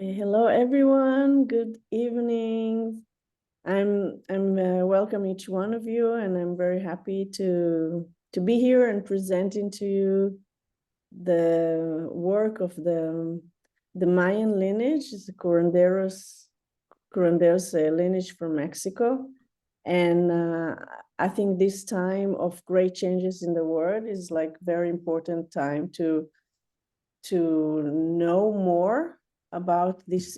Hello, everyone. Good evening. I'm welcome each one of you, and I'm very happy to be here and presenting to you the work of the Mayan lineage, the Curanderos lineage from Mexico, and I think this time of great changes in the world is like very important time to know more about this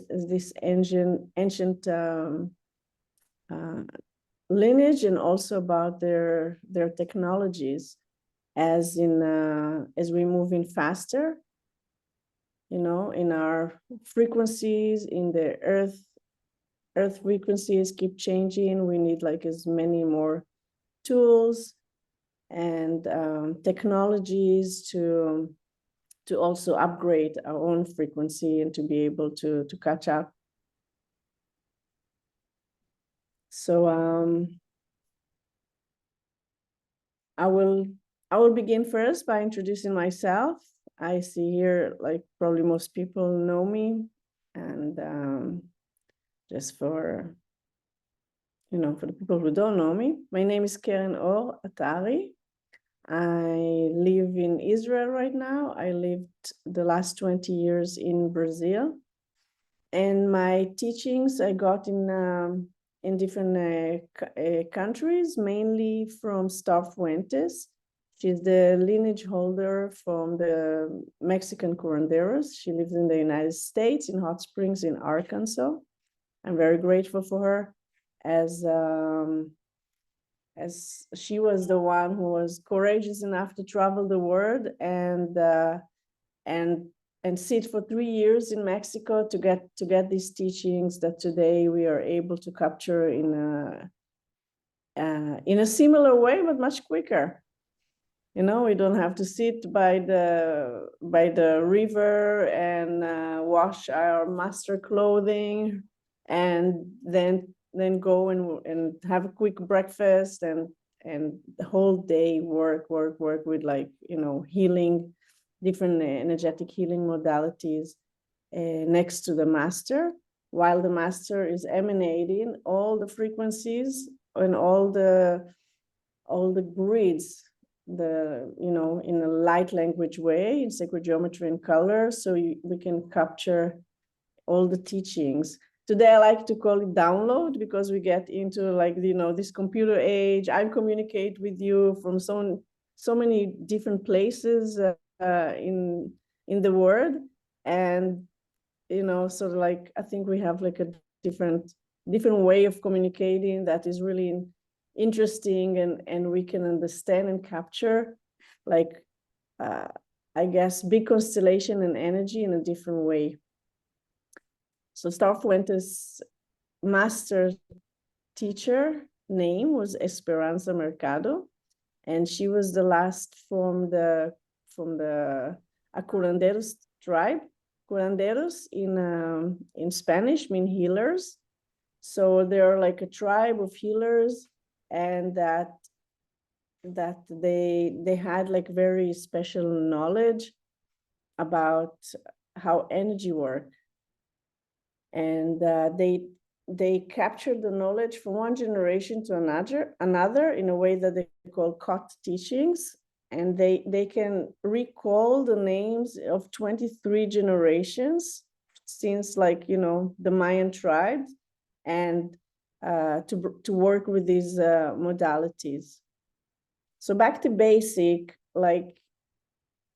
ancient uh, lineage, and also about their technologies as we move in faster, in our frequencies, in the earth frequencies keep changing. We need like as many more tools and technologies to also upgrade our own frequency and to be able to catch up. So I will begin first by introducing myself. I see here like probably most people know me, and just for for the people who don't know me, my name is Keren-Or Atari. I live in Israel right now. I lived the last 20 years in Brazil. And my teachings I got in different countries, mainly from Star Fuentes. She's the lineage holder from the Mexican Curanderos. She lives in the United States, in Hot Springs in Arkansas. I'm very grateful for her, as she was the one who was courageous enough to travel the world and sit for 3 years in Mexico to get these teachings that today we are able to capture in a similar way, but much quicker. We don't have to sit by the river and wash our master clothing and then go and have a quick breakfast and the whole day work with like healing, different energetic healing modalities next to the master, while the master is emanating all the frequencies and all the grids, in a light language way, in sacred geometry and color, so we can capture all the teachings. Today I like to call it download, because we get into like this computer age. I communicate with you from so many different places in the world, and sort of like I think we have like a different way of communicating that is really interesting, and we can understand and capture like I guess big constellation and energy in a different way. So Star Fuentes' master teacher name was Esperanza Mercado, and she was the last from the Curanderos tribe. Curanderos in Spanish mean healers. So they're like a tribe of healers, and that they had like very special knowledge about how energy worked, and they captured the knowledge from one generation to another in a way that they call caught teachings, and they can recall the names of 23 generations since like the Mayan tribes, and to work with these modalities. So back to basic, like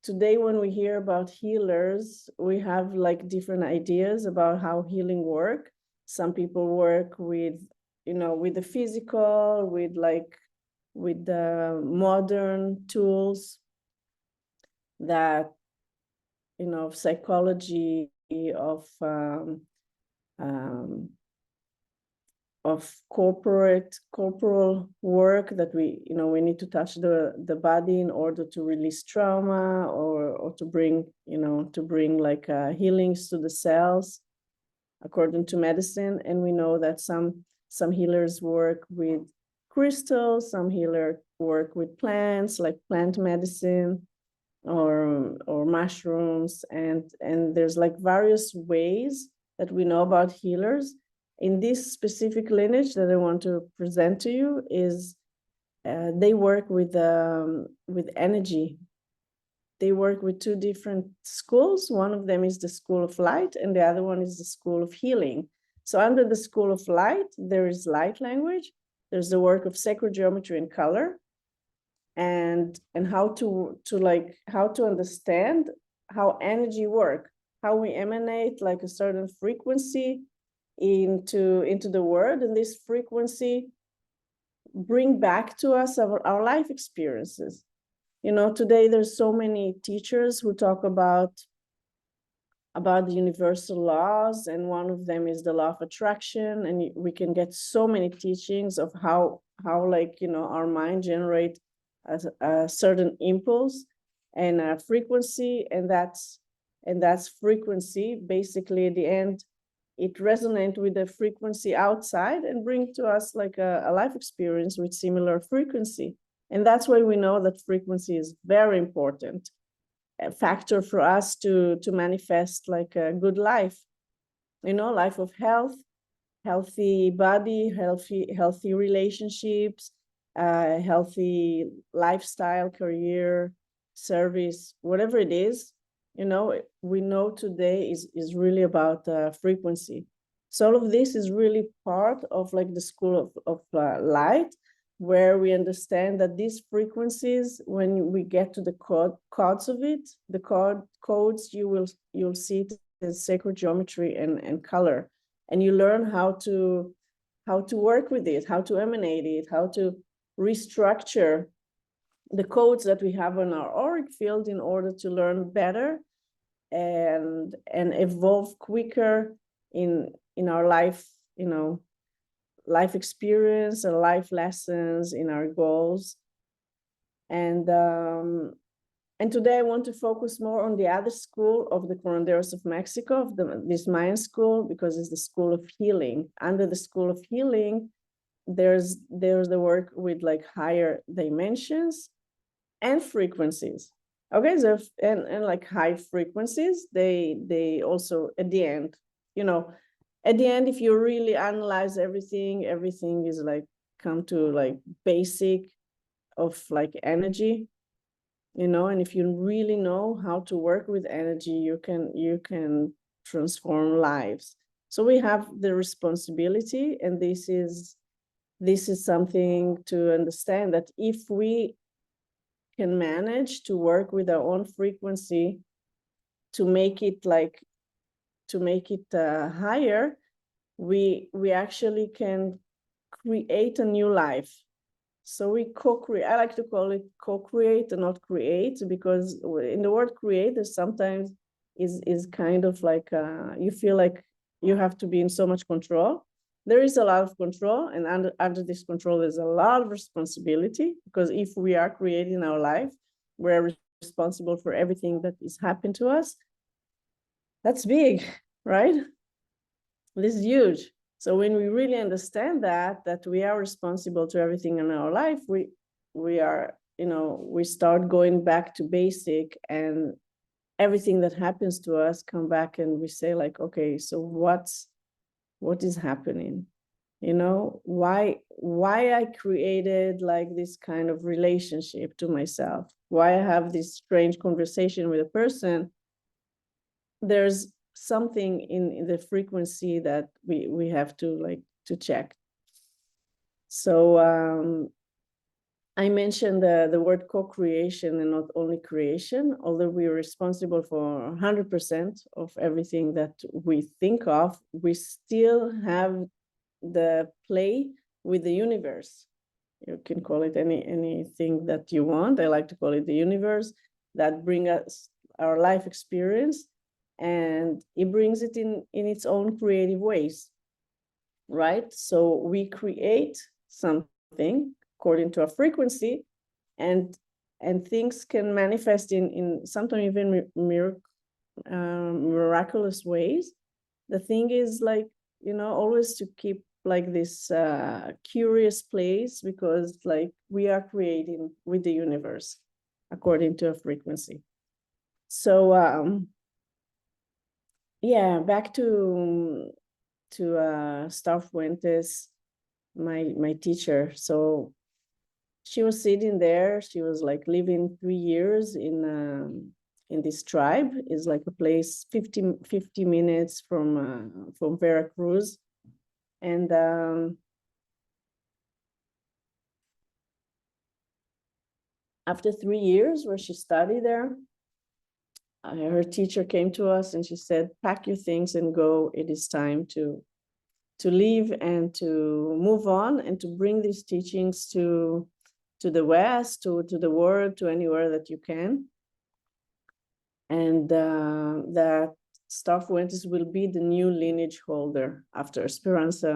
today when we hear about healers, we have like different ideas about how healing work. Some people work with with the physical, with the modern tools that psychology, of corporal work, that we need to touch the body in order to release trauma, or to bring like healings to the cells according to medicine. And we know that some healers work with crystals, some healers work with plants, like plant medicine or mushrooms, and there's like various ways that we know about healers. In this specific lineage that I want to present to you is they work with energy. They work with two different schools. One of them is the school of light, and the other one is the school of healing. So under the school of light, there is light language. There's the work of sacred geometry and color, and how to understand how energy work, how we emanate like a certain frequency into the world, and this frequency bring back to us our life experiences. You know, today there's so many teachers who talk about the universal laws, and one of them is the law of attraction, and we can get so many teachings of how like, you know, our mind generate a certain impulse and a frequency, and that's frequency basically at the end it resonates with the frequency outside and bring to us like a life experience with similar frequency. And that's why we know that frequency is very important a factor for us to manifest like a good life, you know, life of health, healthy body, healthy relationships, healthy lifestyle, career, service, whatever it is. You know, we know today is really about frequency. So all of this is really part of like the school of light, where we understand that these frequencies, when we get to the codes of it, the codes, you'll see it as sacred geometry and color, and you learn how to work with it, how to emanate it, how to restructure the codes that we have on our auric field in order to learn better and evolve quicker in our life, you know, life experience and life lessons in our goals. And today I want to focus more on the other school of the Curanderos of Mexico, of this Mayan school, because it's the school of healing. Under the school of healing, there's the work with like higher dimensions and frequencies. Okay, so and like high frequencies, they also at the end, you know, at the end, if you really analyze everything is like come to like basic of like energy, you know, and if you really know how to work with energy, you can transform lives. So we have the responsibility, and this is something to understand, that if we can manage to work with our own frequency to make it higher, we actually can create a new life. So we co-create. I like to call it co-create and not create, because in the word create, there's sometimes is kind of like you feel like you have to be in so much control. There is a lot of control, and under this control, there's a lot of responsibility, because if we are creating our life, we're responsible for everything that is happening to us. That's big, right? This is huge. So when we really understand that we are responsible to everything in our life, we are, you know, we start going back to basic, and everything that happens to us come back, and we say like, okay, so what is happening? You know, why I created like this kind of relationship to myself, why I have this strange conversation with a person. There's something in the frequency that we have to check. So I mentioned the word co-creation and not only creation, although we are responsible for 100% of everything that we think of, we still have the play with the universe. You can call it anything that you want. I like to call it the universe that bring us our life experience, and it brings it in its own creative ways, right? So we create something according to a frequency, and things can manifest in sometimes even miraculous ways. The thing is, like, you know, always to keep like this curious place, because like we are creating with the universe according to a frequency. So yeah, back to Star Fuentes, my teacher. So she was sitting there. She was like living 3 years in this tribe. Is like a place 50 minutes from Veracruz, and after 3 years where she studied there, her teacher came to us and she said, "Pack your things and go. It is time to leave and to move on and to bring these teachings to the West, to the world, to anywhere that you can." And that Star Fuentes will be the new lineage holder after Esperanza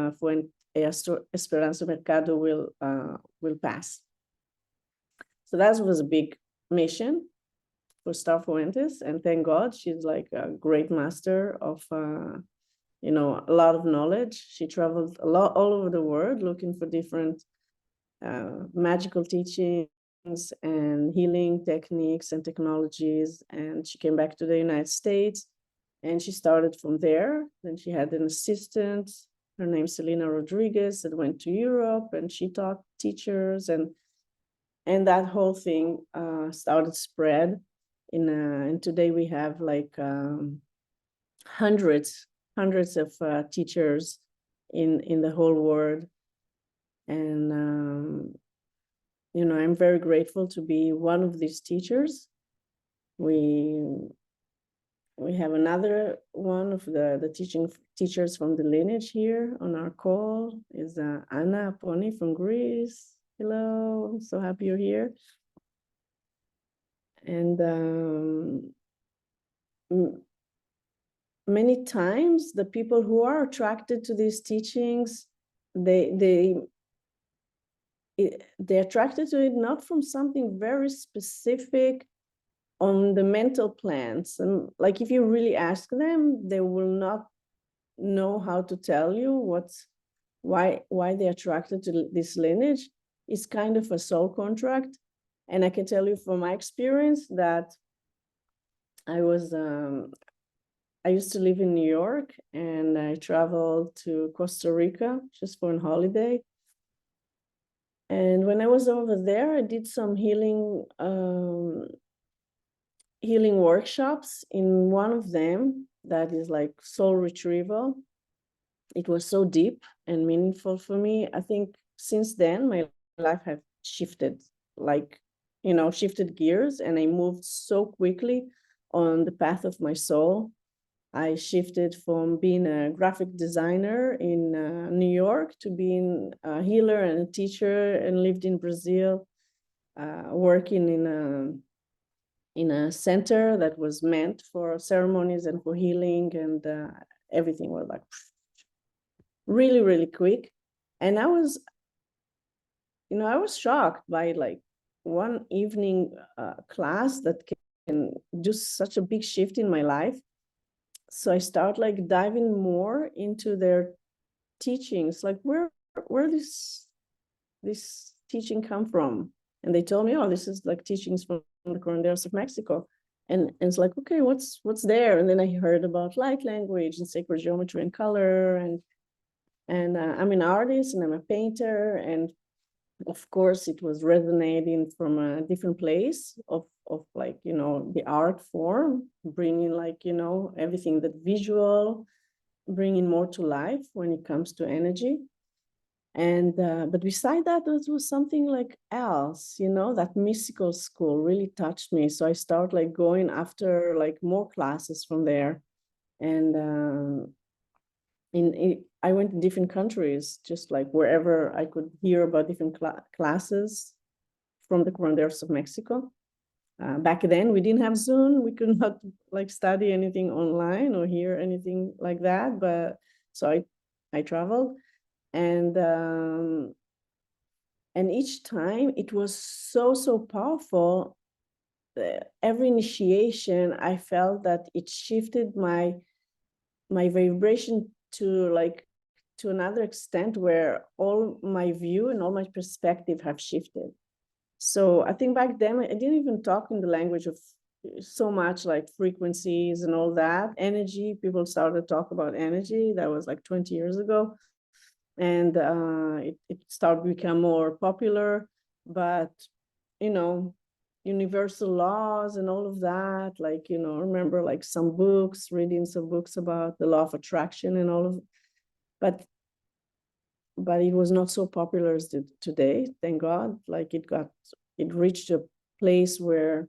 Mercado will pass. So that was a big mission for Star Fuentes, and thank God she's like a great master of a lot of knowledge. She traveled a lot all over the world looking for different magical teachings and healing techniques and technologies. And she came back to the United States and she started from there. Then she had an assistant, her name's Selena Rodriguez, that went to Europe and she taught teachers, and that whole thing started spread. And today we have like hundreds of teachers in the whole world. And I'm very grateful to be one of these teachers. We have another one of the teachers from the lineage here on our call is Anna Aponi from Greece. Hello, I'm so happy you're here. And many times the people who are attracted to these teachings, they're attracted to it not from something very specific on the mental plans. And like if you really ask them, they will not know how to tell you why they're attracted to this lineage. It's kind of a soul contract. And I can tell you from my experience that I used to live in New York and I traveled to Costa Rica just for a holiday. And when I was over there, I did some healing workshops. In one of them, that is like soul retrieval. It was so deep and meaningful for me. I think since then, my life has shifted, shifted gears, and I moved so quickly on the path of my soul. I shifted from being a graphic designer in New York to being a healer and a teacher, and lived in Brazil, working in a center that was meant for ceremonies and for healing, and everything was like really, really quick. And I was shocked by like one evening class that can do such a big shift in my life. So I start like diving more into their teachings, like where this teaching come from. And they told me, oh, this is like teachings from the Curanderos of Mexico. And it's like, okay, what's there? And then I heard about light language and sacred geometry and color. And I'm an artist and I'm a painter. And of course, it was resonating from a different place of like, the art form, bringing like, everything that visual, bringing more to life when it comes to energy. And but beside that, there was something like else, that mystical school really touched me. So I start like going after like more classes from there. And I went to different countries, just like wherever I could hear about different classes from the Curanderos of Mexico. Back then, we didn't have Zoom. We could not like study anything online or hear anything like that. But so I traveled, and each time it was so powerful. Every initiation, I felt that it shifted my vibration to another extent where all my view and all my perspective have shifted. So I think back then I didn't even talk in the language of so much like frequencies and all that energy. People started to talk about energy. That was like 20 years ago, and it started to become more popular. But universal laws and all of that, like remember like some books, reading some books about the law of attraction and all of, but it was not so popular as today, thank God. Like it reached a place where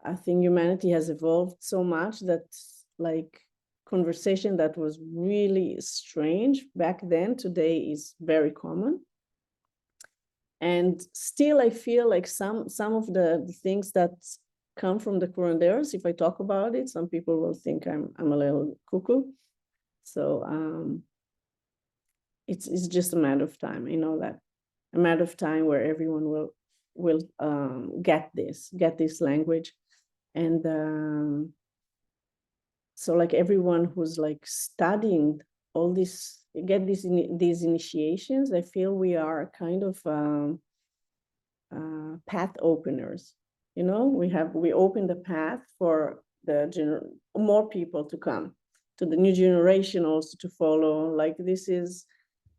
I think humanity has evolved so much that like conversation that was really strange back then today is very common. And still I feel like some of the things that come from the curanderos, if I talk about it, some people will think I'm a little cuckoo. So it's just a matter of time. I know that, a matter of time where everyone will get this language. And so like everyone who's like studying all this, get these initiations, I feel we are kind of path openers. We open the path for more people to come, to the new generation also to follow. Like this is,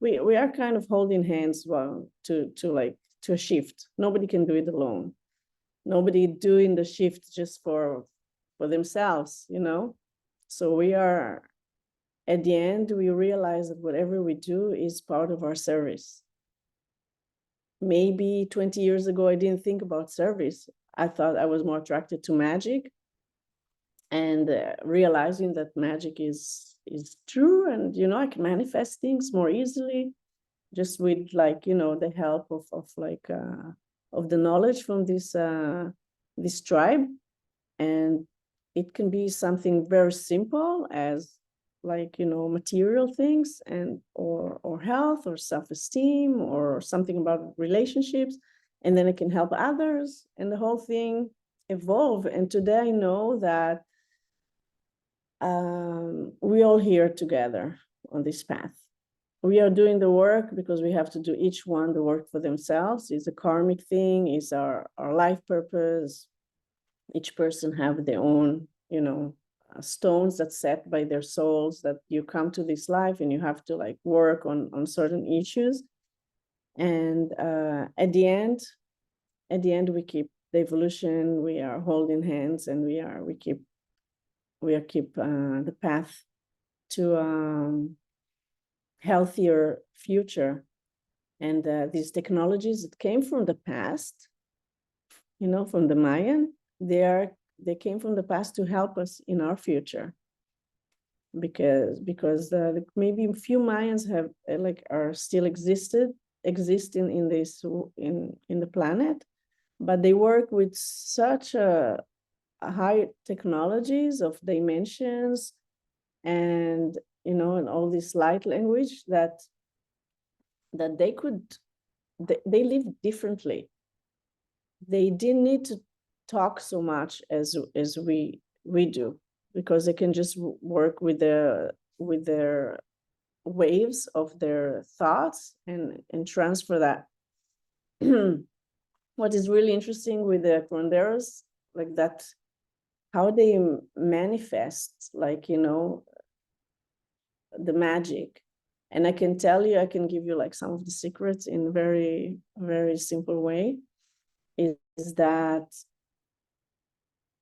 we are kind of holding hands, well, to a shift. Nobody can do it alone. Nobody doing the shift just for themselves, So we are, at the end, we realize that whatever we do is part of our service. Maybe 20 years ago, I didn't think about service. I thought I was more attracted to magic, and realizing that magic is true, and I can manifest things more easily just with like the help of the knowledge from this tribe. And it can be something very simple as like material things, and or health or self-esteem or something about relationships, and then it can help others, and the whole thing evolve. And today I know that we all here together on this path. We are doing the work because we have to do each one the work for themselves. It's a karmic thing, it's our life purpose. Each person have their own, stones that's set by their souls, that you come to this life and you have to like work on certain issues. And at the end, we keep the evolution. We are holding hands, and we keep the path to healthier future. And these technologies that came from the past, from the Mayan, they came from the past to help us in our future, because maybe a few Mayans have are still existing in this in the planet, but they work with such a high technologies of dimensions, and and all this light language that they live differently. They didn't need to talk so much as we do, because they can just work with their waves of their thoughts and transfer that. What is really interesting with the curanderos, like that, how they manifest, the magic. And I can give you like some of the secrets in a very, very simple way, is that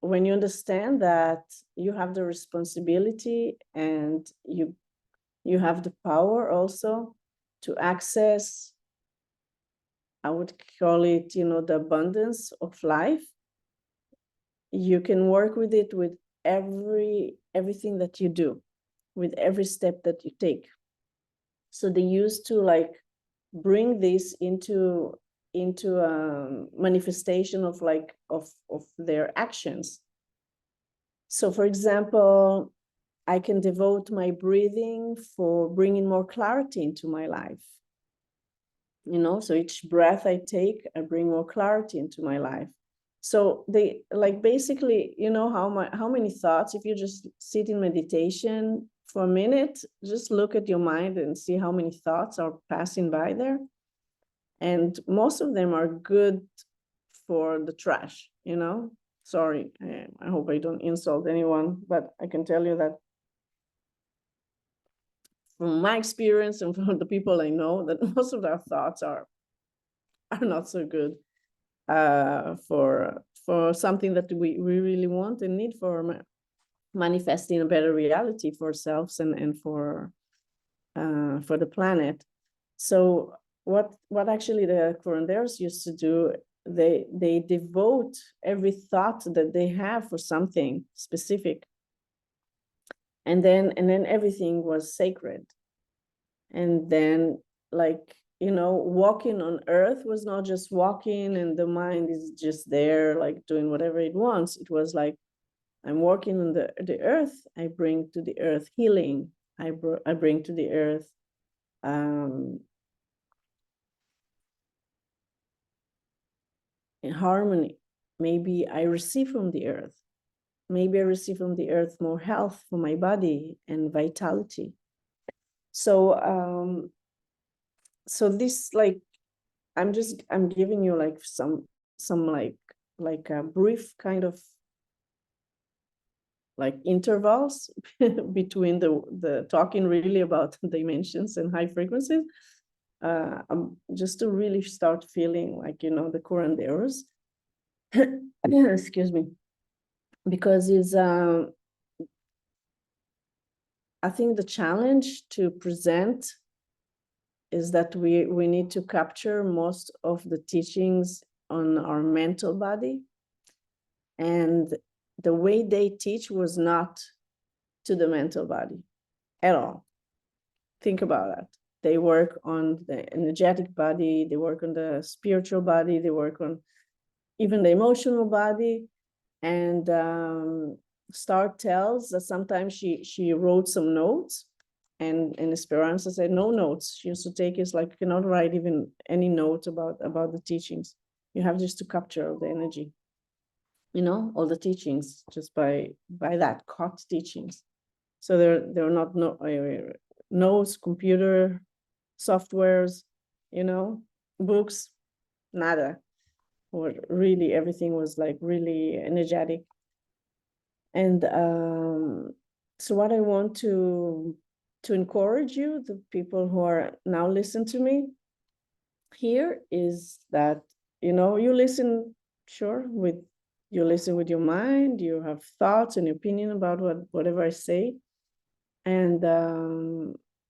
when you understand that you have the responsibility and you have the power also to access, I would call it, the abundance of life, you can work with it with everything that you do, with every step that you take. So they used to like bring this into manifestation of their actions. So for example, I can devote my breathing for bringing more clarity into my life. So each breath I take, I bring more clarity into my life. So they like basically, how many thoughts, if you just sit in meditation for a minute, just look at your mind and see how many thoughts are passing by there. And most of them are good for the trash, you know? Sorry, I hope I don't insult anyone, but I can tell you that from my experience and from the people I know, that most of our thoughts are not so good for something that we really want and need for manifesting a better reality for ourselves and for the planet. So what actually the Curanderos used to do, they devote every thought that they have for something specific, and then everything was sacred. And then, like, you know, walking on earth was not just walking and the mind is just there like doing whatever it wants. It was like, I'm working on the earth, I bring to the earth healing, I bring to the earth in harmony. Maybe I receive from the earth. Maybe I receive from the earth more health for my body and vitality. So so this, like, I'm giving you like some like a brief kind of like intervals between the talking really about dimensions and high frequencies, just to really start feeling like, you know, the curanderos. Excuse me, because it's I think the challenge to present is that we need to capture most of the teachings on our mental body, and the way they teach was not to the mental body at all. Think about that. They work on the energetic body, they work on the spiritual body, they work on even the emotional body. And Star tells that sometimes she wrote some notes, and Esperanza said no notes. She used to take it like, you cannot write even any note about the teachings. You have just to capture the energy, you know, all the teachings just by that caught teachings. So there are not notes, computer softwares, you know, books, nada. Or really everything was like really energetic. And so what I want to encourage you, the people who are now listening to me here, is that, you know, you listen, sure, you listen with your mind, you have thoughts and opinion about whatever I say, and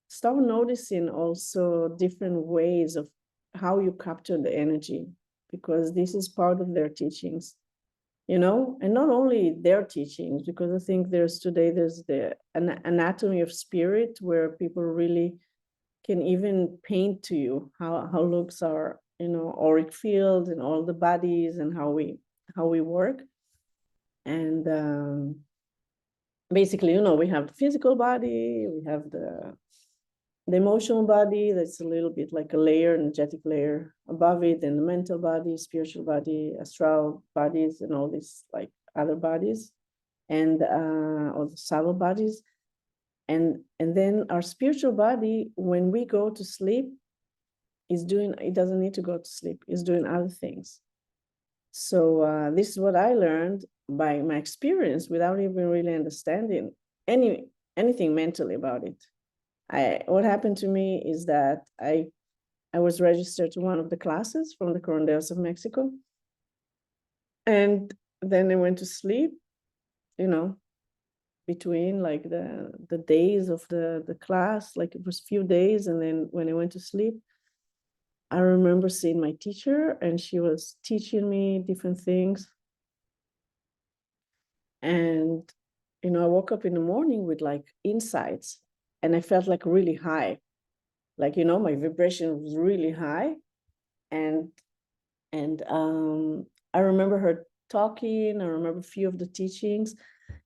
start noticing also different ways of how you capture the energy, because this is part of their teachings, you know, and not only their teachings, because I think there's the anatomy of spirit, where people really can even paint to you how looks our, you know, auric field and all the bodies and how we work. And basically, you know, we have the physical body, we have the emotional body, that's a little bit like a layer, energetic layer above it, and the mental body, spiritual body, astral bodies, and all these like other bodies, and all the subtle bodies. And then our spiritual body, when we go to sleep, it doesn't need to go to sleep, it's doing other things. So this is what I learned by my experience without even really understanding anything mentally about it. What happened to me is that I was registered to one of the classes from the Curanderos of Mexico, and then I went to sleep, you know, between like the days of the class, like it was few days, and then when I went to sleep, I remember seeing my teacher, and she was teaching me different things. And, you know, I woke up in the morning with like insights, and I felt like really high. Like, you know, my vibration was really high. And I remember her talking, I remember a few of the teachings.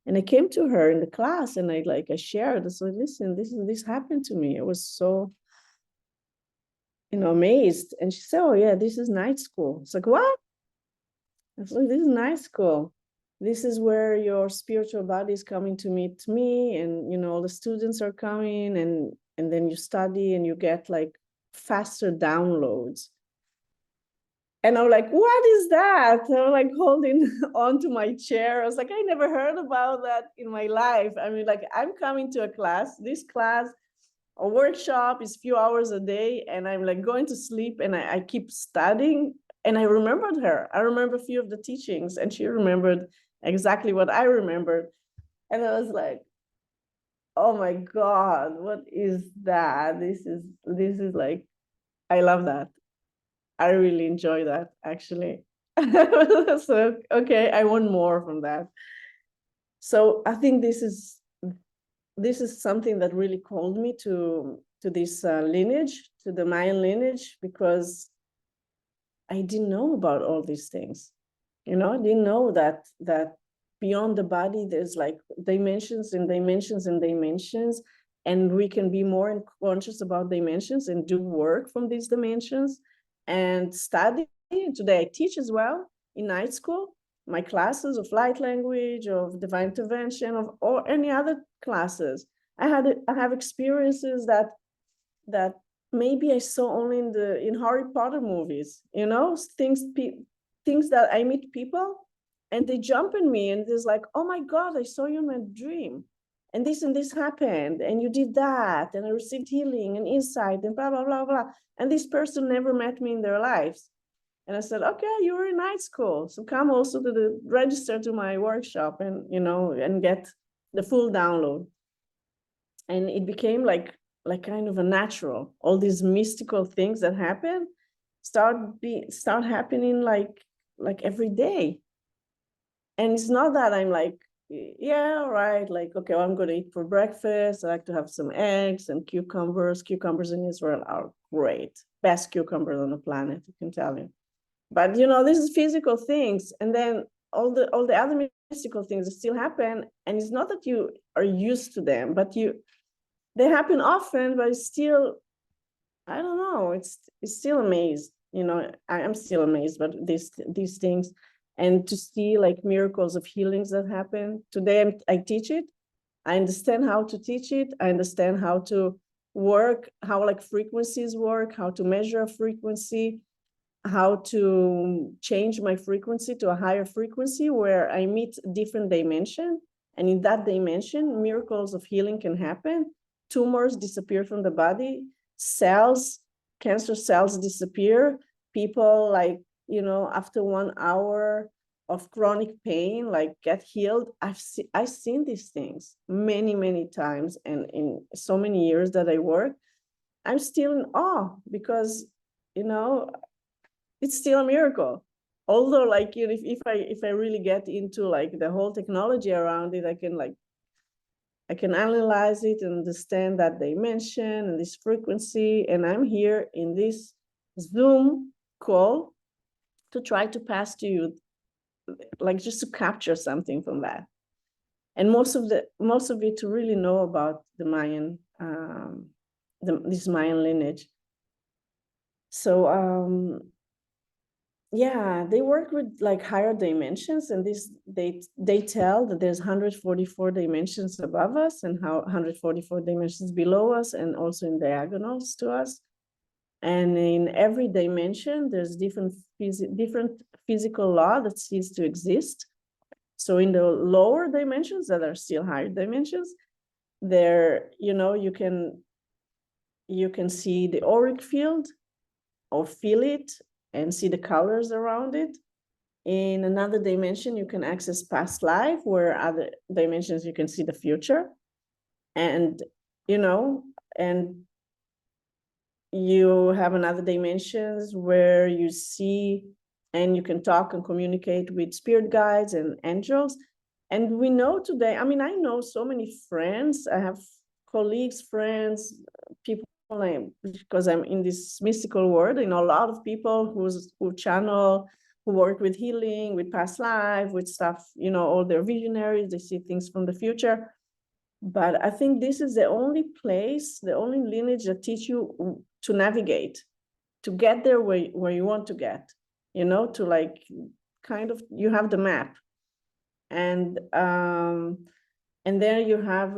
And I came to her in the class, and I shared, I said, listen, this happened to me. I was so, you know, amazed. And she said, oh yeah, this is night school. It's like, what? I said, this is night school. This is where your spiritual body is coming to meet me, and, you know, all the students are coming, and then you study and you get like faster downloads. And I'm like, what is that? I'm like holding onto my chair. I was like, I never heard about that in my life. I mean, like, I'm coming to a class, this class, a workshop is a few hours a day, and I'm like going to sleep, and I keep studying. And I remembered her. I remember a few of the teachings, and she remembered exactly what I remembered. And I was like, oh my God, what is that? This is like, I love that. I really enjoy that, actually. So, okay, I want more from that. So I think this is something that really called me to this lineage, to the Mayan lineage, because I didn't know about all these things. I didn't know that beyond the body, there's like dimensions and dimensions and dimensions, and we can be more conscious about dimensions and do work from these dimensions and study. Today I teach as well in night school, my classes of light language, of divine intervention, of or any other classes. I have experiences that maybe I saw only in Harry Potter movies, things that I meet people and they jump in me and it's like, oh my God, I saw you in my dream. And this happened, and you did that, and I received healing and insight and blah, blah, blah, blah. And this person never met me in their lives. And I said, okay, you were in night school. So come also to the register to my workshop and get the full download. And it became like kind of a natural. All these mystical things that happen start happening like every day. And it's not that I'm like, yeah, all right, like, okay, well, I'm going to eat for breakfast. I like to have some eggs and cucumbers. Cucumbers in Israel are great. Best cucumbers on the planet, I can tell you. But this is physical things. And then all the other mystical things that still happen. And it's not that you are used to them, but they happen often, but it's still, I don't know, it's still amazed. I'm still amazed by these things. And to see like miracles of healings that happen. Today I teach it. I understand how to teach it. I understand how to work, how like frequencies work, how to measure a frequency, how to change my frequency to a higher frequency where I meet different dimension. And in that dimension, miracles of healing can happen. Tumors disappear from the body, cancer cells disappear. People like, after 1 hour of chronic pain, like get healed. I've seen these things many, many times. And in so many years that I work, I'm still in awe because, it's still a miracle. Although, like, if I really get into like the whole technology around it, I can analyze it and understand that dimension and this frequency. And I'm here in this Zoom call to try to pass to you, like just to capture something from that. And most of it to really know about the Mayan, this Mayan lineage. So yeah, they work with like higher dimensions, and they tell that there's 144 dimensions above us and how 144 dimensions below us, and also in diagonals to us. And in every dimension, there's different physical law that cease to exist. So in the lower dimensions that are still higher dimensions, there, you can see the auric field or feel it and see the colors around it. In another dimension, you can access past life, where other dimensions you can see the future. And, and you have another dimensions where you see and you can talk and communicate with spirit guides and angels. And we know today, I mean, I know so many friends, I have colleagues, friends, people, because I'm in this mystical world, a lot of people who channel, who work with healing, with past life, with stuff, all their visionaries, they see things from the future. But I think this is the only place, the only lineage that teach you to navigate, to get there where you want to get, to like kind of, you have the map. And there you have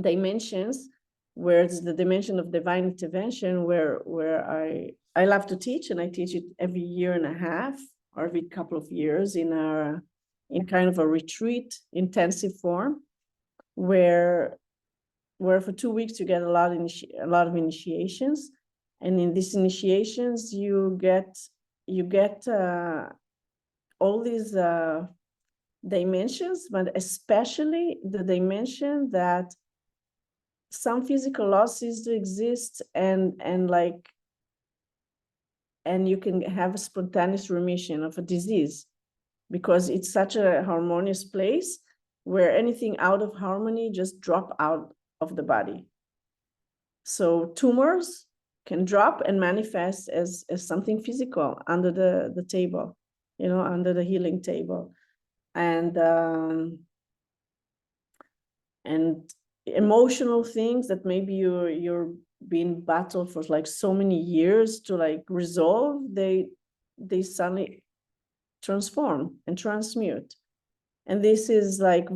dimensions, where it's the dimension of divine intervention, where I love to teach, and I teach it every year and a half or every couple of years in kind of a retreat intensive form, where for 2 weeks you get a lot of initiations, and in these initiations you get all these dimensions, but especially the dimension that some physical laws cease to exist, and you can have a spontaneous remission of a disease, because it's such a harmonious place where anything out of harmony just drop out of the body. So tumors can drop and manifest as something physical under the table, under the healing table. And emotional things that maybe you're being battled for like so many years to like resolve, they suddenly transform and transmute. And this is like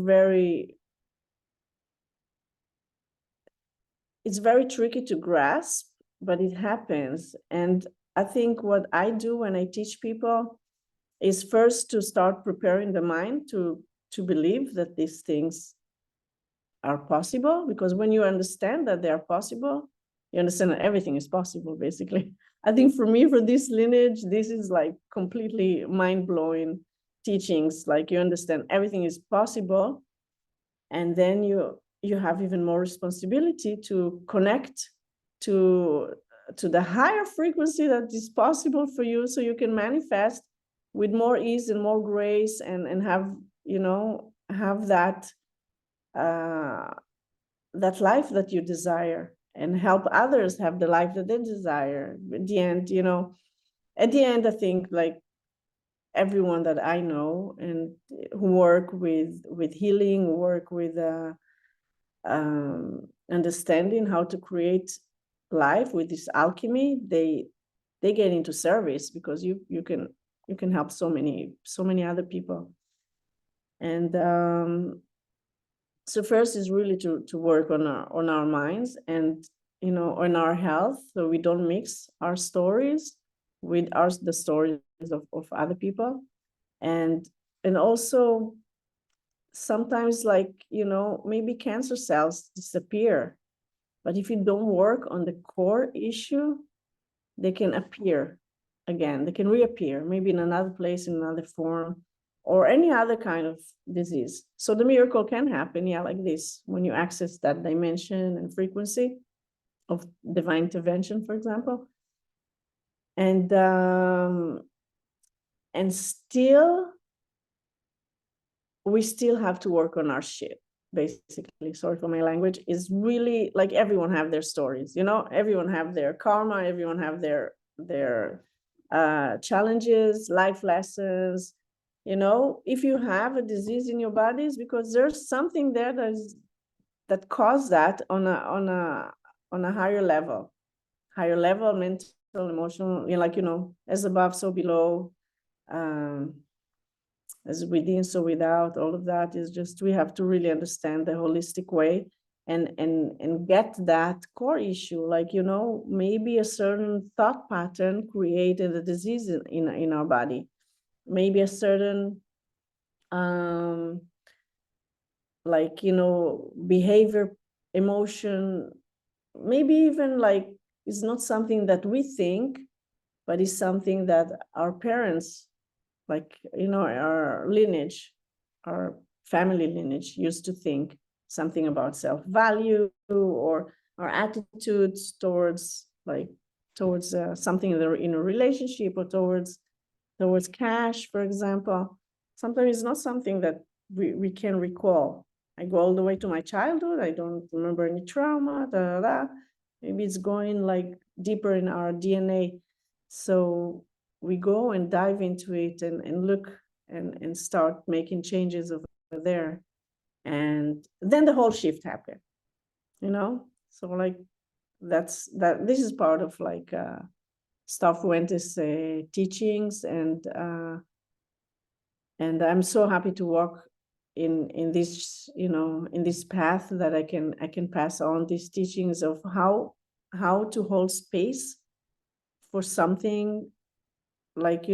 it's very tricky to grasp, but it happens. And I think what I do when I teach people is first to start preparing the mind to believe that these things are possible, because when you understand that they are possible, you understand that everything is possible, basically. I think for me, for this lineage, this is like completely mind-blowing teachings. Like, you understand everything is possible, and then you have even more responsibility to connect to the higher frequency that is possible for you, so you can manifest with more ease and more grace, and have that that life that you desire, and help others have the life that they desire. At the end, I think like everyone that I know and who work with healing, work with understanding how to create life with this alchemy, they get into service, because you can help so many other people. And so first is really to work on our minds, and on our health, so we don't mix our stories with the stories of other people. And also sometimes, like, maybe cancer cells disappear, but if you don't work on the core issue, they can appear again. They can reappear, maybe in another place, in another form, or any other kind of disease. So the miracle can happen, like this, when you access that dimension and frequency of divine intervention, for example. And still, we still have to work on our shit, basically. Sorry for my language. Is really like, everyone have their stories, everyone have their karma, everyone have their challenges, life lessons. If you have a disease in your body, it's because there's something there that caused that on a higher level, mental, emotional, as above, so below, as within, so without. All of that is just, we have to really understand the holistic way, and get that core issue. Like, maybe a certain thought pattern created a disease in our body. Maybe a certain behavior, emotion, maybe even like, it's not something that we think, but it's something that our parents, like, our lineage, our family lineage, used to think something about self-value, or our attitudes towards something in a relationship, or towards cash, for example. Sometimes it's not something that we can recall. I go all the way to my childhood. I don't remember any trauma. Maybe it's going like deeper in our DNA. So we go and dive into it, and look and start making changes over there. And then the whole shift happened, So like, this is part of like Staff Fuentes teachings, and I'm so happy to walk in this, in this path, that I can pass on these teachings of how to hold space for something like,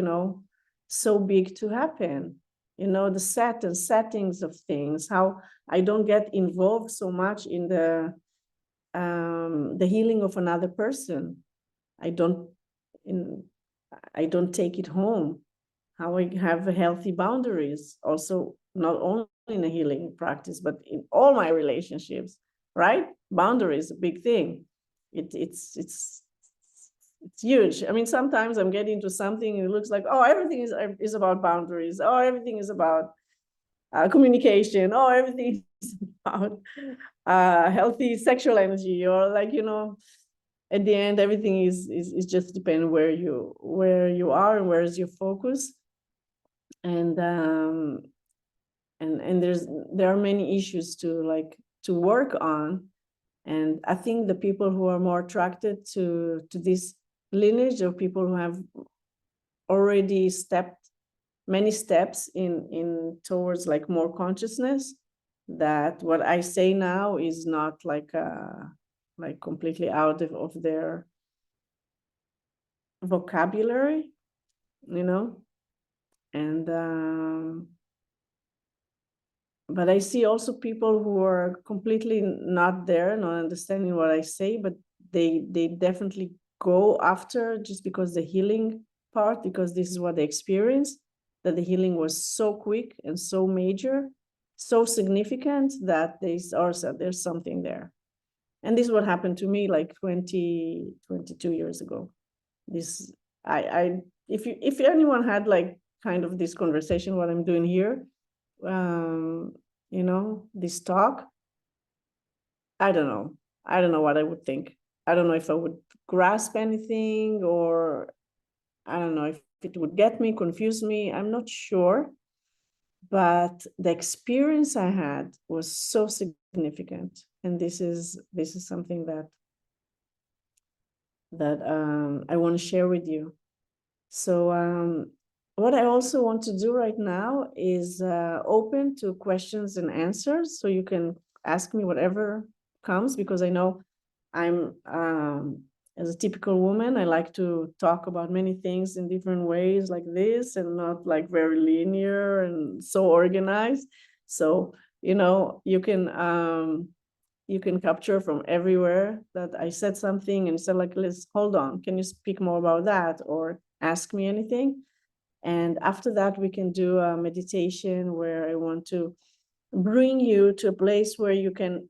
so big to happen. The settings of things, how I don't get involved so much in the healing of another person. I don't take it home. How I have healthy boundaries, also not only in a healing practice, but in all my relationships, right? Boundaries, a big thing. It's huge. I mean, sometimes I'm getting into something and it looks like, oh, everything is about boundaries. Oh, everything is about communication. Oh, everything is about healthy sexual energy, or like, at the end, everything is just depend where you are and where is your focus. And there are many issues to work on. And I think the people who are more attracted to this lineage, or people who have already stepped many steps in towards like more consciousness, that what I say now is not like completely out of their vocabulary, and but I see also people who are completely not there, not understanding what I say, but they definitely go after, just because the healing part, because this is what they experience, that the healing was so quick and so major, so significant, that there's something there. And this is what happened to me like 22 years ago. This if anyone had like kind of this conversation, what I'm doing here, this talk, I don't know what I would think. I don't know if I would grasp anything, or I don't know if it would get me, confuse me. I'm not sure. But the experience I had was so significant. And this is something that I want to share with you. So what I also want to do right now is open to questions and answers. So you can ask me whatever comes, because I know I'm, as a typical woman, I like to talk about many things in different ways like this, and not like very linear and so organized. So, you can capture from everywhere that I said something and said like, let's hold on, can you speak more about that, or ask me anything? And after that, we can do a meditation where I want to bring you to a place where you can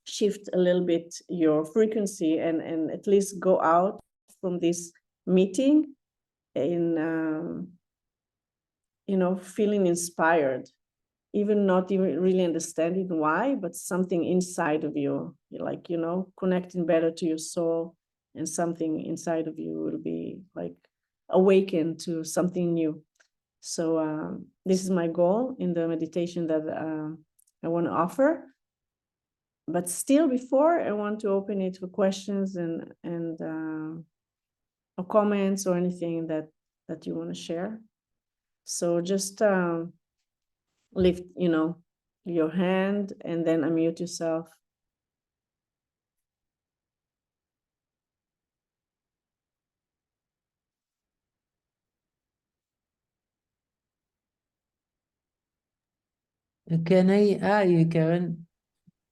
shift a little bit your frequency, and at least go out from this meeting in feeling inspired, even not even really understanding why, but something inside of you, like, connecting better to your soul, and something inside of you will be like awakened to something new. So this is my goal in the meditation that I want to offer. But still, before, I want to open it for questions and or comments, or anything that you want to share. So just lift, your hand, and then unmute yourself. Can I, hi, Karen,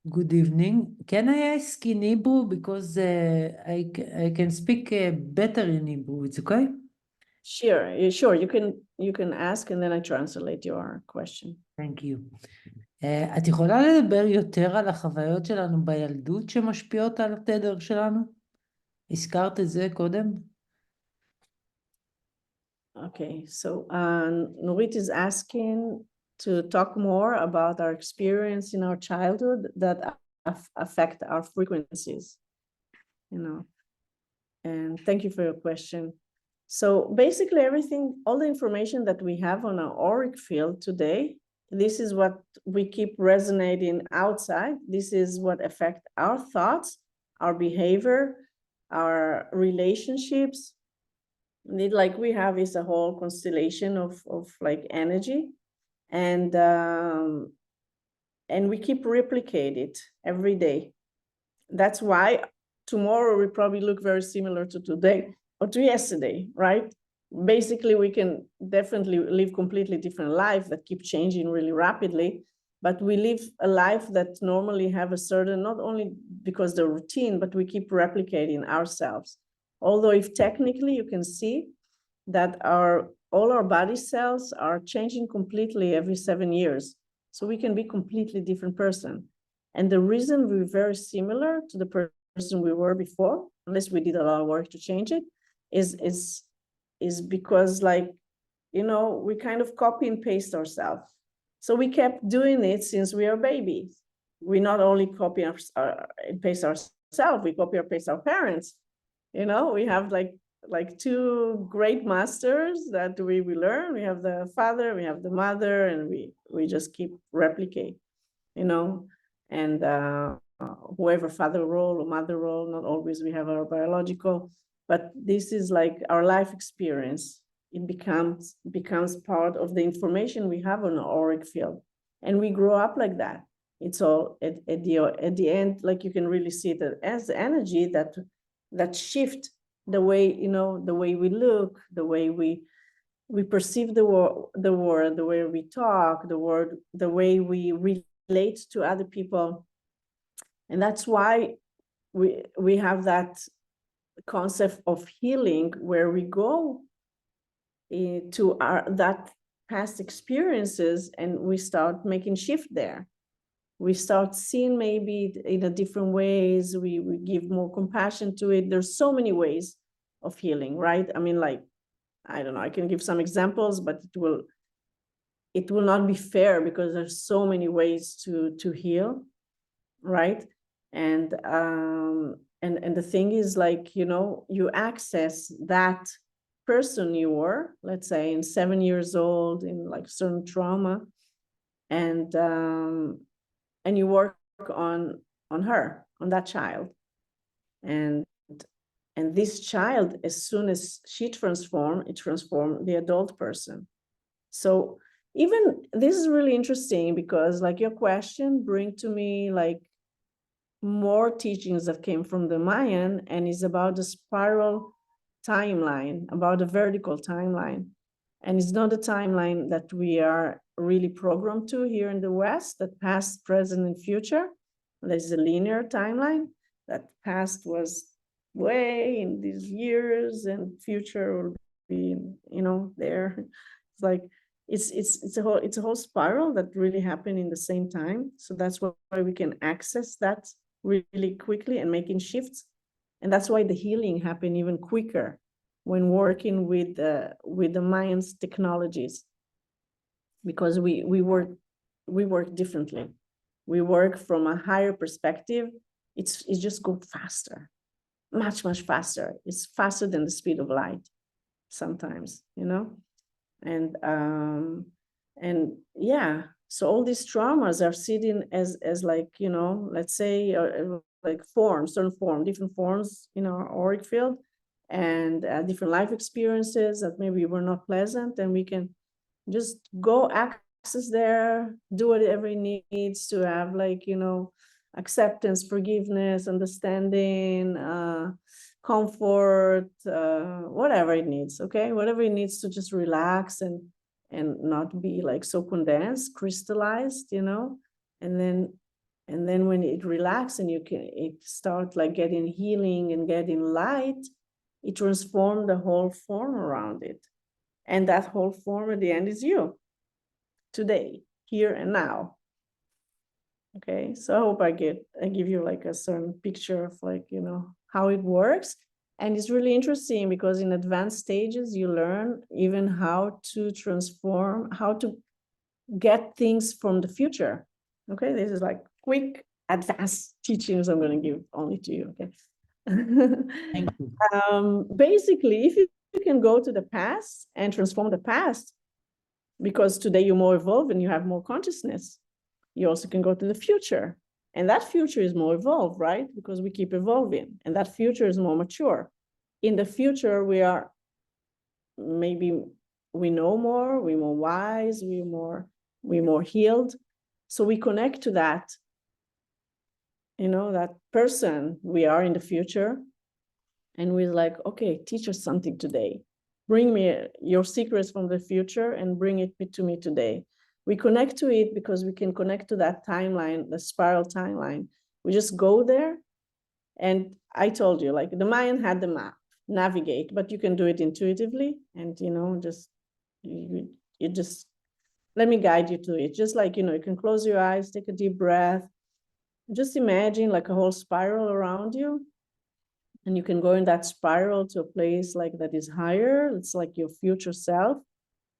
good evening. Can I ask in Hebrew, because I can speak better in Hebrew, it's okay? Sure, you can ask, and then I translate your question. Thank you. את יכולה לדבר יותר על החוויות שלנו בילדות שמשפיעות על התדר שלנו? הזכרת את זה קודם? Okay, so Nurit is asking to talk more about our experience in our childhood that affect our frequencies, and thank you for your question. So basically everything, all the information that we have on our auric field today, this is what we keep resonating outside. This is what affect our thoughts, our behavior, our relationships. Like we have is a whole constellation of like energy, and we keep replicate it every day. That's why tomorrow will probably look very similar to today, or to yesterday, right? Basically, we can definitely live completely different life that keep changing really rapidly, but we live a life that normally have a certain, not only because the routine, but we keep replicating ourselves. Although if technically you can see that all our body cells are changing completely every 7 years. So we can be completely different person. And the reason we're very similar to the person we were before, unless we did a lot of work to change it, is because, like, you know, we kind of copy and paste ourselves. So we kept doing it since we are babies. We not only copy and paste ourselves, we copy or paste our parents. You know, we have like two great masters that we learn. We have the father, we have the mother, and we just keep replicate, you know, and whoever father role or mother role, not always we have our biological, but this is like our life experience. It becomes part of the information we have on our auric field, and we grow up like that. It's all at the end, like you can really see it as the energy that shift the way, you know, the way we look, the way we perceive the world, the way we talk, the way we relate to other people. And that's why we have that concept of healing, where we go to that past experiences and we start making shift there. We start seeing maybe in a different ways. We give more compassion to it. There's so many ways of healing, right? I mean, like, I don't know, I can give some examples, but it will not be fair because there's so many ways to heal, right? And the thing is, like, you know, you access that person you were, let's say in 7 years old, in like certain trauma, and you work on her, on that child, and this child, as soon as she transforms, it transforms the adult person. So even this is really interesting, because like your question bring to me like more teachings that came from the Mayan, and is about the spiral timeline, about the vertical timeline. And it's not a timeline that we are really programmed to here in the West, that past, present, and future. There's a linear timeline, that past was way in these years and future will be, you know, there. It's like it's a whole spiral that really happened in the same time. So that's why we can access that really quickly and making shifts. And that's why the healing happened even quicker when working with the Mayans technologies, because we work differently. We work from a higher perspective. It's just go faster, much faster. It's faster than the speed of light sometimes, you know. And yeah, so all these traumas are sitting as like, you know, let's say like forms, different forms in our auric field, and different life experiences that maybe were not pleasant, and we can just go access there, do whatever it needs to have, like, you know, acceptance, forgiveness, understanding, comfort, whatever it needs, okay? Whatever it needs to just relax and not be like so condensed, crystallized, you know? And then when it relaxes and it start like getting healing and getting light, it transforms the whole form around it. And that whole form at the end is you, today, here and now. Okay, so I hope I give you like a certain picture of, like, you know, how it works. And it's really interesting because in advanced stages, you learn even how to transform, how to get things from the future. Okay, this is like quick advanced teachings I'm going to give only to you. Okay. Thank you. Basically, if you can go to the past and transform the past, because today you're more evolved and you have more consciousness, you also can go to the future. And that future is more evolved, right? Because we keep evolving, and that future is more mature. In the future, we are maybe, we know more, we're more wise, we're more healed. So we connect to that, you know, that person we are in the future. And we're like, okay, teach us something today. Bring me your secrets from the future and bring it to me today. We connect to it because we can connect to that timeline, the spiral timeline. We just go there. And I told you, like the Mayan had the map, navigate, but you can do it intuitively. And, just, you just, let me guide you to it. Just like, you can close your eyes, take a deep breath. Just imagine like a whole spiral around you. And you can go in that spiral to a place like that is higher. It's like your future self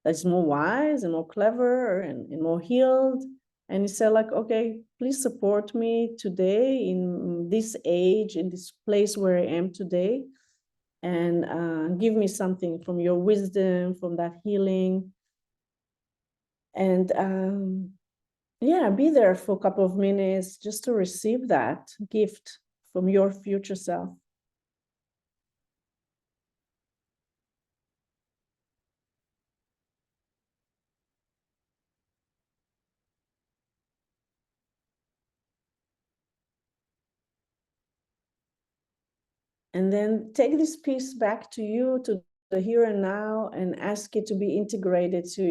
that's more wise and more clever and more healed. And he said, like, okay, please support me today in this age, in this place where I am today, and give me something from your wisdom, from that healing. And yeah, be there for a couple of minutes just to receive that gift from your future self. And then take this piece back to you, to the here and now, and ask it to be integrated to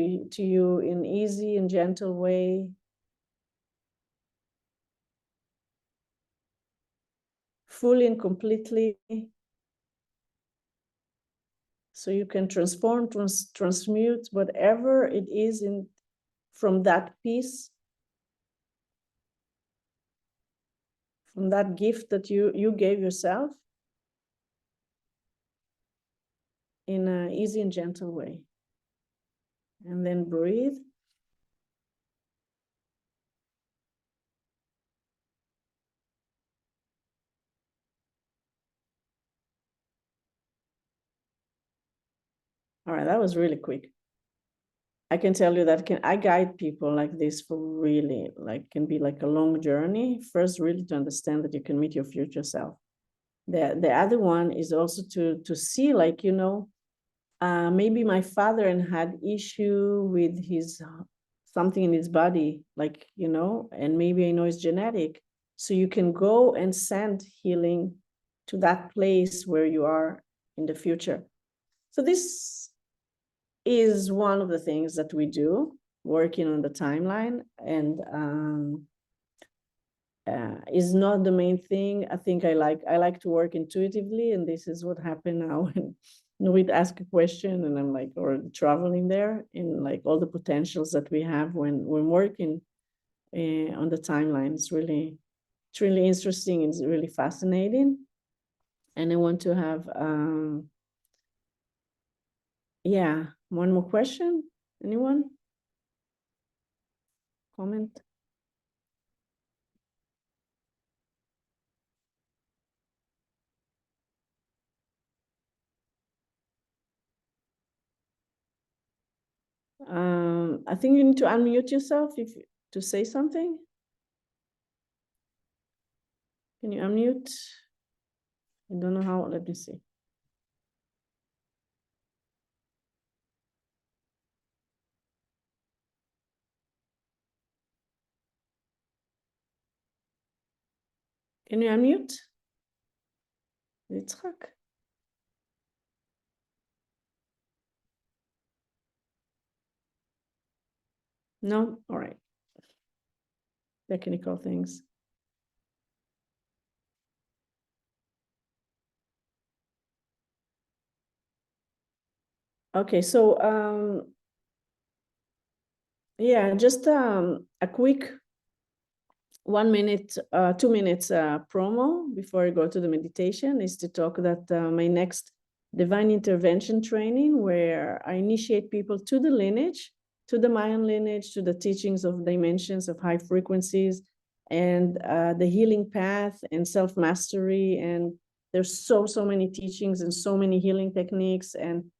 you in easy and gentle way. Fully and completely. So you can transform, transmute whatever it is from that piece, from that gift that you gave yourself, in an easy and gentle way. And then breathe. All right, that was really quick. I can tell you that I guide people like this for really, like, can be like a long journey. First, really to understand that you can meet your future self. The other one is also to see, like, maybe my father had issue with his something in his body, like, and maybe I know it's genetic. So you can go and send healing to that place where you are in the future. So this is one of the things that we do, working on the timeline, and is not the main thing. I think I like to work intuitively, and this is what happened now when we'd ask a question and I'm like, or traveling there, in like all the potentials that we have when we're working on the timeline. It's really interesting. It's really fascinating. And I want to have yeah, one more question. Anyone? Comment? I think you need to unmute yourself to say something. Can you unmute? I don't know how. Let me see. Can you unmute? Yitzhak? No? All right. Technical things. Okay, so yeah, just a quick 1 minute, 2 minutes promo before I go to the meditation is to talk that my next divine intervention training, where I initiate people to the lineage, to the Mayan lineage, to the teachings of dimensions of high frequencies, and the healing path and self-mastery. And there's so many teachings and so many healing techniques, and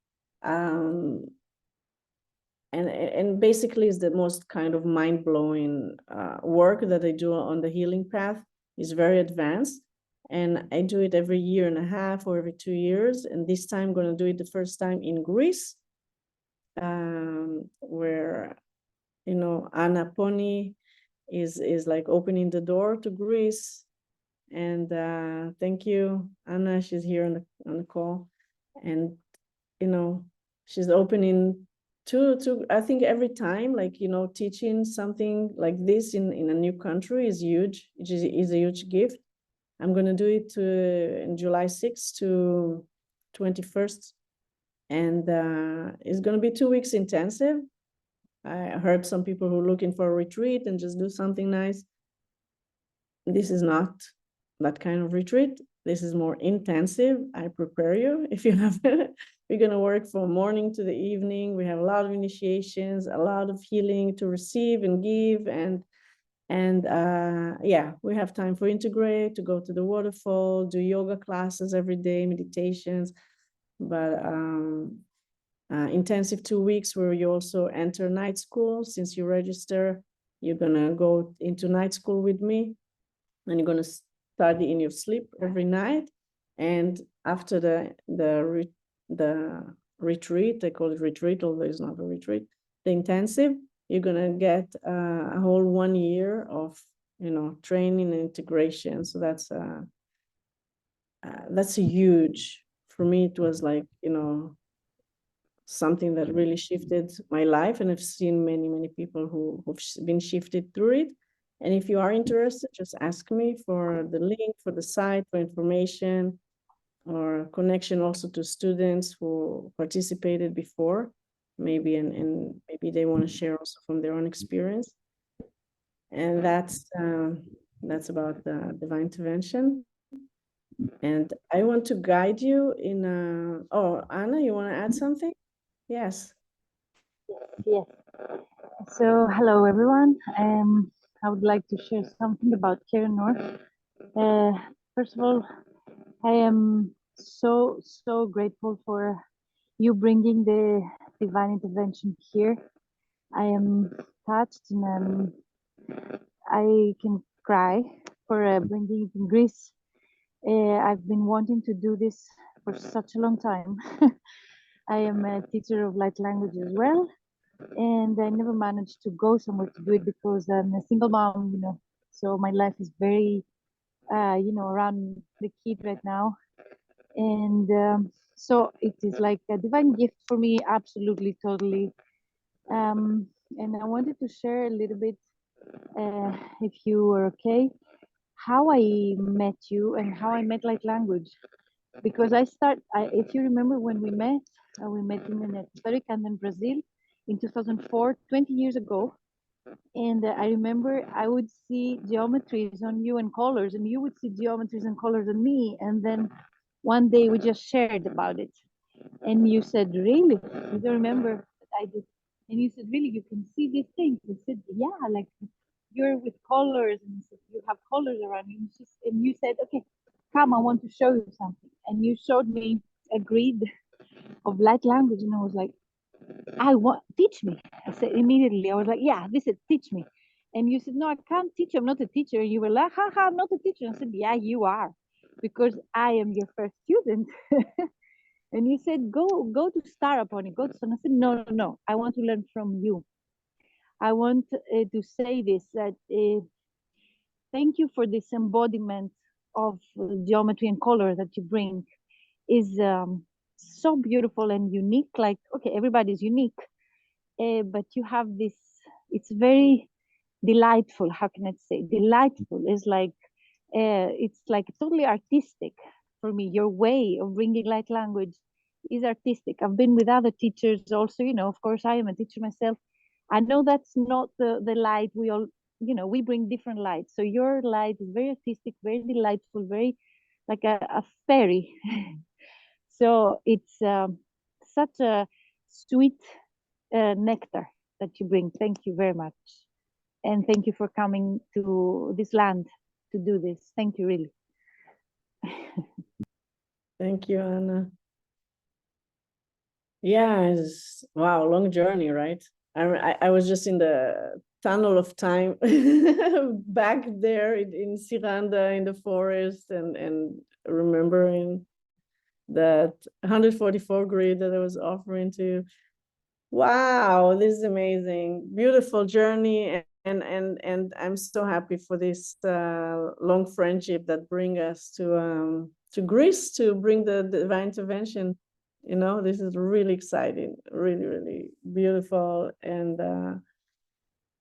basically is the most kind of mind-blowing work that I do on the healing path. Is very advanced, and I do it every 1.5 years or every 2 years. And this time I'm going to do it the first time in Greece, where Anna Pony is like opening the door to Greece, And thank you, Anna. She's here on the call, and you know, she's opening to I think every time, like, you know, teaching something like this in a new country is huge. It is a huge gift. I'm gonna do it in July 6th to 21st, and it's gonna be 2 weeks intensive. I heard some people who are looking for a retreat and just do something nice. This is not that kind of retreat. This is more intensive. I prepare you. If you have, we're gonna work from morning to the evening. We have a lot of initiations, a lot of healing to receive and give, and yeah, we have time for integrate, to go to the waterfall, do yoga classes every day, meditations, but intensive 2 weeks where you also enter night school. Since you register, you're gonna go into night school with me, and you're gonna study in your sleep every night. And after the retreat, they call it retreat, although it's not a retreat, the intensive, you're gonna get a whole 1 year of, you know, training and integration. So that's a huge, for me, it was like, you know, something that really shifted my life, and I've seen many people who've been shifted through it. And if you are interested, just ask me for the link for the site, for information, or connection also to students who participated before, maybe, and maybe they want to share also from their own experience. And that's about the divine intervention. And I want to guide you in oh, Anna, you want to add something? Yes. Yes. So, hello everyone. I would like to share something about Keren-Or. First of all, I am so grateful for you bringing the divine intervention here. I am touched, and I can cry for bringing it in Greece. I've been wanting to do this for such a long time. I am a teacher of light language as well, and I never managed to go somewhere to do it because I'm a single mom, you know. So my life is very, you know, around the kid right now, and so it is like a divine gift for me, absolutely, totally. And I wanted to share a little bit, if you are okay, how I met you and how I met light language. Because if you remember when we met in Costa Rica and then Brazil in 2004, 20 years ago. And I remember I would see geometries on you and colors, and you would see geometries and colors on me. And then one day we just shared about it. And you said, really? You don't remember? I did. And you said, really, you can see these things? I said, yeah, like you're with colors, and you have colors around you. And you said, okay, come, I want to show you something. And you showed me a grid of light language, and I was like, teach me. I said immediately, I was like, yeah, this is teach me. And you said, no, I can't teach you. I'm not a teacher. And you were like, haha, I'm not a teacher. I said, yeah, you are, because I am your first student. And you said, go to Star upon it. Go to. And I said, no. I want to learn from you. I want to say this, that thank you for this embodiment of geometry and color that you bring. Is so beautiful and unique. Like, okay, everybody's unique, but you have this, it's very delightful. How can I say delightful? Is like, it's like totally artistic for me. Your way of bringing light language is artistic. I've been with other teachers also, you know, of course I am a teacher myself. I know that's not the light we all, you know, we bring different lights. So your light is very artistic, very delightful, very like a fairy. So it's such a sweet nectar that you bring. Thank you very much. And thank you for coming to this land to do this. Thank you, really. Thank you, Anna. Yeah, it's wow, long journey, right? I was just in the tunnel of time back there in Ciranda in the forest, and remembering that 144 grid that I was offering to you. Wow, this is amazing. Beautiful journey. and I'm so happy for this long friendship that bring us to Greece to bring the divine intervention. You know, this is really exciting, really, really beautiful, and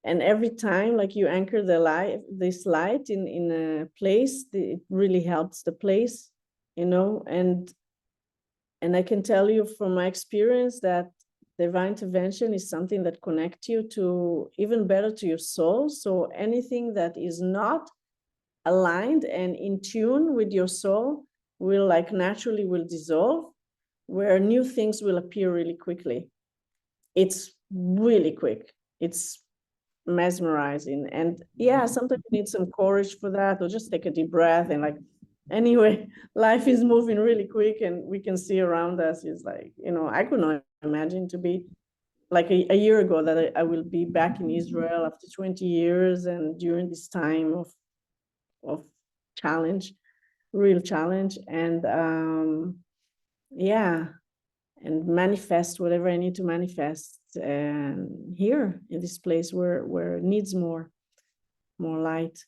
every time like you anchor the light, this light in a place, it really helps the place, you know, and I can tell you from my experience that divine intervention is something that connects you to even better to your soul. So anything that is not aligned and in tune with your soul will like naturally will dissolve, where new things will appear really quickly. It's really quick. It's mesmerizing. And yeah, sometimes you need some courage for that, or just take a deep breath and like, anyway, life is moving really quick and we can see around us. It's like, you know, I could not imagine to be like a year ago that I will be back in Israel after 20 years, and during this time of challenge, real challenge, and yeah, and manifest whatever I need to manifest, and here in this place where it needs more light.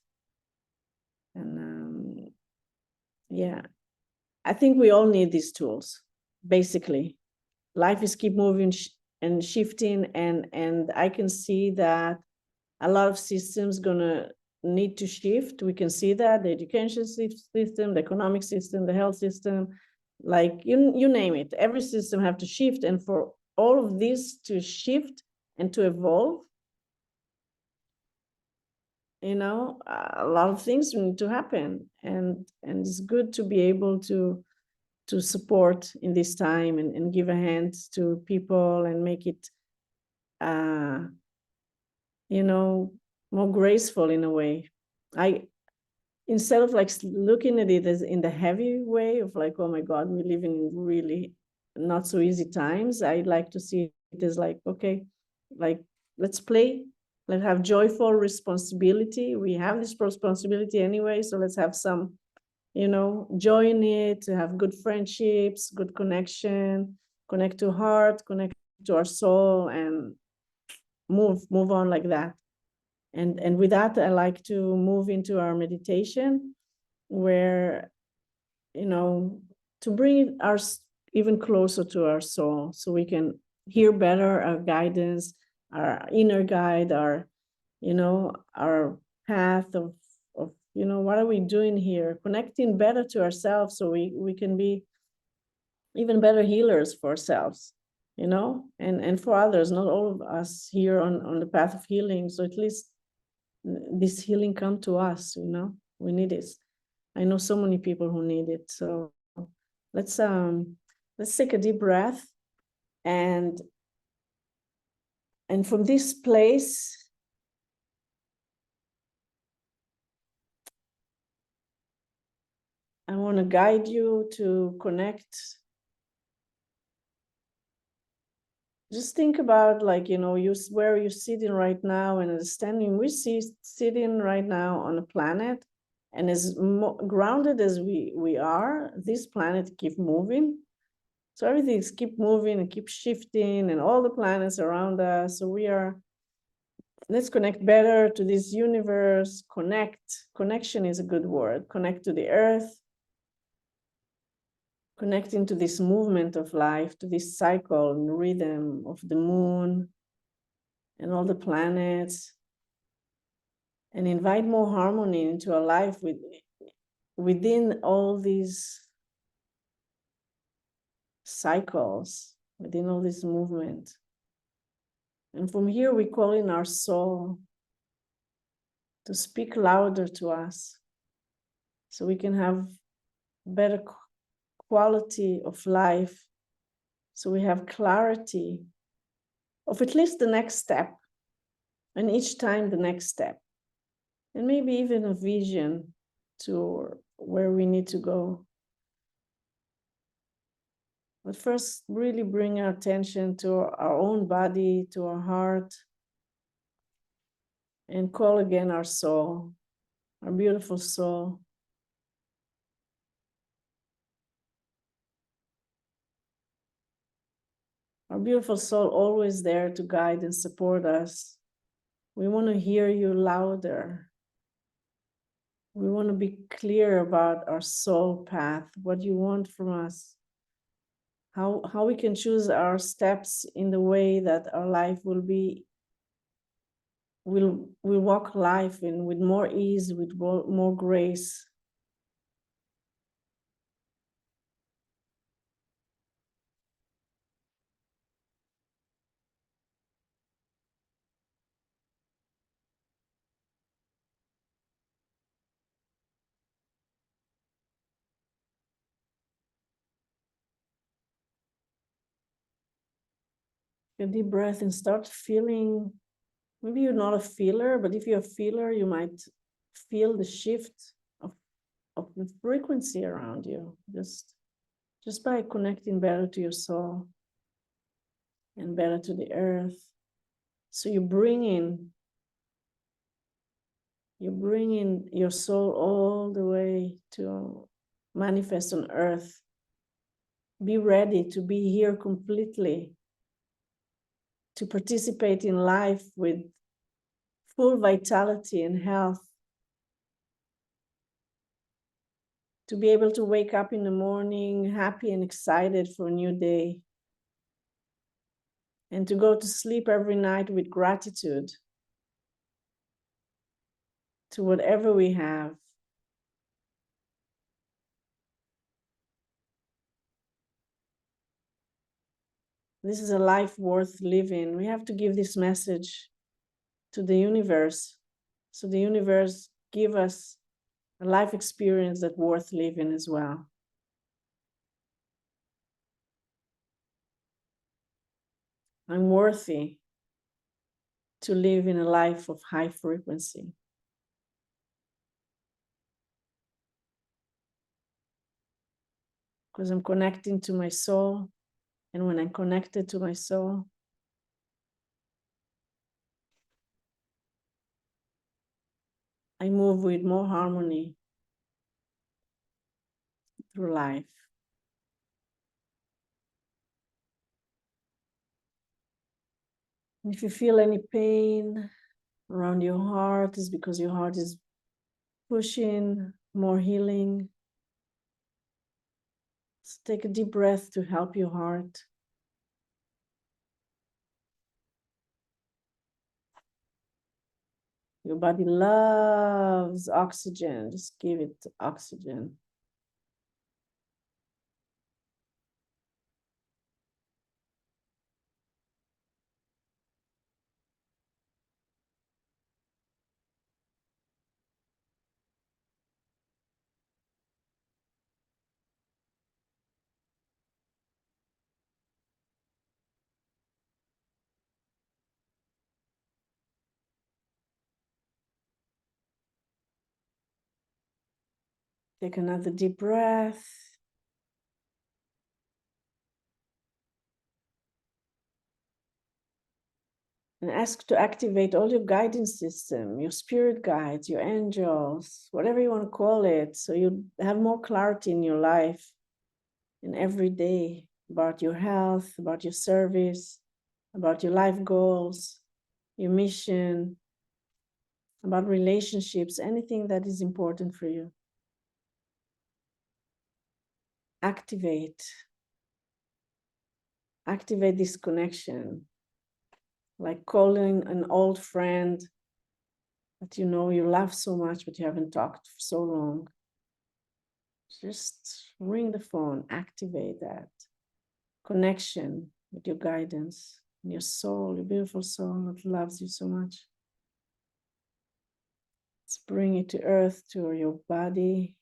And yeah, I think we all need these tools. Basically, life is keep moving and shifting, and I can see that a lot of systems gonna need to shift. We can see that the education system, the economic system, the health system, like you name it, every system have to shift. And for all of this to shift and to evolve, you know, a lot of things need to happen, and it's good to be able to support in this time, and give a hand to people and make it you know, more graceful in a way. Instead of like looking at it as in the heavy way of like, oh my God, we live in really not so easy times, I like to see it as like, okay, like let's play, let's have joyful responsibility. We have this responsibility anyway, so let's have some, you know, joy in it, to have good friendships, good connection, connect to heart, connect to our soul, and move on like that. And with that, I like to move into our meditation, where, you know, to bring us even closer to our soul, so we can hear better our guidance, our inner guide, our, you know, our path of you know, what are we doing here, connecting better to ourselves, so we can be even better healers for ourselves, you know, and for others. Not all of us here on the path of healing, so at least this healing come to us, you know, we need it. I know so many people who need it. So let's take a deep breath, and from this place, I want to guide you to connect. Just think about, like, you know, where you're sitting right now, and understanding we see sitting right now on a planet, and as grounded as we are, this planet keep moving. So everything's keep moving and keep shifting, and all the planets around us. So let's connect better to this universe. Connection is a good word. Connect to the earth. Connecting to this movement of life, to this cycle and rhythm of the moon and all the planets, and invite more harmony into our life within all these cycles, within all this movement. And from here, we call in our soul to speak louder to us, so we can have better quality of life, so we have clarity of at least the next step, and each time the next step, and maybe even a vision to where we need to go. But first, really bring our attention to our own body, to our heart, and call again our soul, our beautiful soul. Our beautiful soul, always there to guide and support us We want to hear you louder. We want to be clear about our soul path, what you want from us, how we can choose our steps in the way that our life will be, we'll walk life in with more ease, with more grace. A deep breath and start feeling. Maybe you're not a feeler, but if you're a feeler, you might feel the shift of the frequency around you, just by connecting better to your soul and better to the earth. So you bring in your soul all the way to manifest on earth. Be ready to be here completely, to participate in life with full vitality and health, to be able to wake up in the morning happy and excited for a new day, and to go to sleep every night with gratitude to whatever we have. This is a life worth living. We have to give this message to the universe, so the universe give us a life experience that's worth living as well. I'm worthy to live in a life of high frequency. Because I'm connecting to my soul, and when I'm connected to my soul, I move with more harmony through life. And if you feel any pain around your heart, it's because your heart is pushing more healing. So take a deep breath to help your heart. Your body loves oxygen. Just give it oxygen. Take another deep breath. And ask to activate all your guidance system, your spirit guides, your angels, whatever you want to call it, so you have more clarity in your life in every day about your health, about your service, about your life goals, your mission, about relationships, anything that is important for you. Activate this connection, like calling an old friend that you know you love so much, but you haven't talked for so long. Just ring the phone, activate that connection with your guidance, your soul, your beautiful soul that loves you so much. Let's bring it to earth, to your body.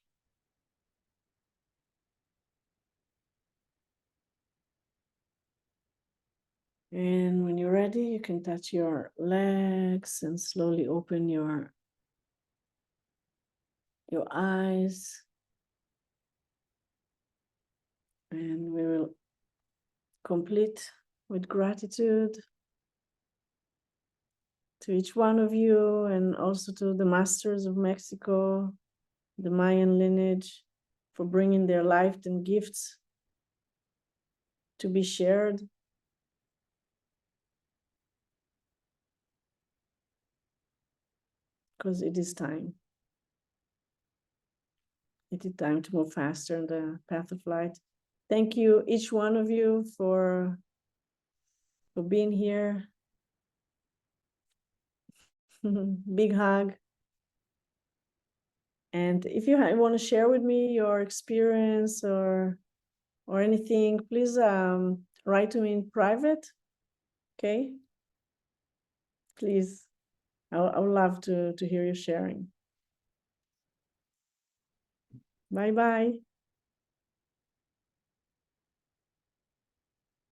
And when you're ready, you can touch your legs and slowly open your eyes. And we will complete with gratitude to each one of you, and also to the masters of Mexico, the Mayan lineage, for bringing their life and gifts to be shared. because it is time. It is time to move faster in the path of light. Thank you, each one of you, for being here. Big hug. And if you want to share with me your experience or anything, please write to me in private. Okay? Please. I would love to hear you sharing. Bye-bye.